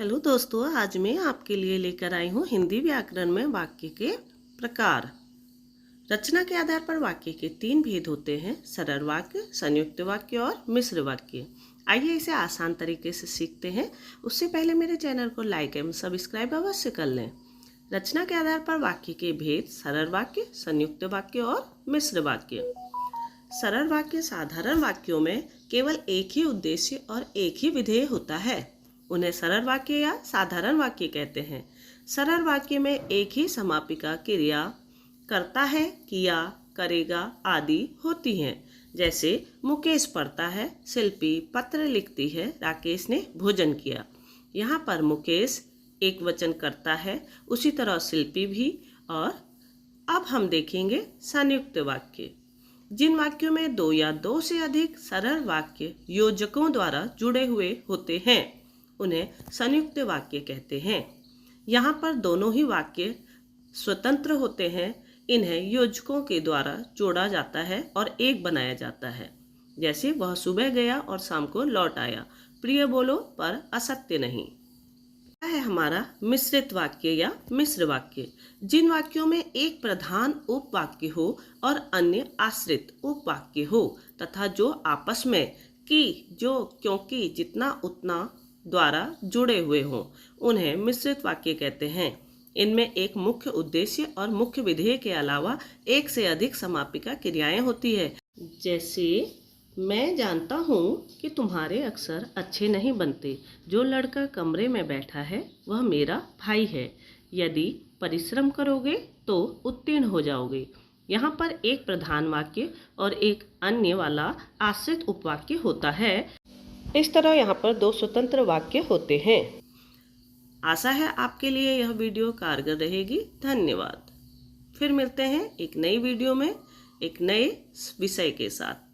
Hello दोस्तों, आज मैं आपके लिए लेकर आई हूँ हिंदी व्याकरण में वाक्य के प्रकार। रचना के आधार पर वाक्य के 3 भेद होते हैं: सरल वाक्य, संयुक्त वाक्य और मिश्र वाक्य। आइए इसे आसान तरीके से सीखते हैं। उससे पहले मेरे चैनल को लाइक एवं सब्सक्राइब अवश्य कर लें। रचना के आधार पर वाक्य के भेद: सरल वाक्य, संयुक्त वाक्य और मिश्र वाक्य। सरल वाक्य साधारण वाक्यों में केवल एक ही उद्देश्य और एक ही विधेय होता है। उन्हें सरल वाक्य या साधारण वाक्य कहते हैं। सरल वाक्य में एक ही समापिका क्रिया करता है, किया, करेगा आदि होती हैं। जैसे मुकेश पढ़ता है, शिल्पी पत्र लिखती है, राकेश ने भोजन किया। यहाँ पर मुकेश एक वचन करता है, उसी तरह शिल्पी भी। और अब हम देखेंगे संयुक्त वाक्य। जिन वाक्यों में 2 या 2 से अधिक सरल वाक्य योजकों द्वारा जुड़े हुए होते हैं उन्हें संयुक्त वाक्य कहते हैं। यहाँ पर दोनों ही वाक्य स्वतंत्र होते हैं। इन्हें योजकों के द्वारा जोड़ा जाता है और एक बनाया जाता है। जैसे वह सुबह गया और शाम को लौट आया, प्रिय बोलो पर असत्य नहीं। है हमारा मिश्रित वाक्य या मिश्र वाक्य। जिन वाक्यों में एक प्रधान उपवाक्य हो और अन्य आश्रित उपवाक्य हो तथा जो आपस में कि, जो, क्योंकि, जितना, उतना द्वारा जुड़े हुए हों उन्हें मिश्रित वाक्य कहते हैं। इनमें एक मुख्य उद्देश्य और मुख्य विधेय के अलावा एक से अधिक समापिका क्रियाएं होती है। जैसे मैं जानता हूँ कि तुम्हारे अक्षर अच्छे नहीं बनते। जो लड़का कमरे में बैठा है वह मेरा भाई है। यदि परिश्रम करोगे तो उत्तीर्ण हो जाओगे। यहाँ पर एक प्रधान वाक्य और एक अन्य वाला आश्रित उपवाक्य होता है। इस तरह यहाँ पर 2 स्वतंत्र वाक्य होते हैं। आशा है आपके लिए यह वीडियो कारगर रहेगी। धन्यवाद। फिर मिलते हैं एक नई वीडियो में एक नए विषय के साथ।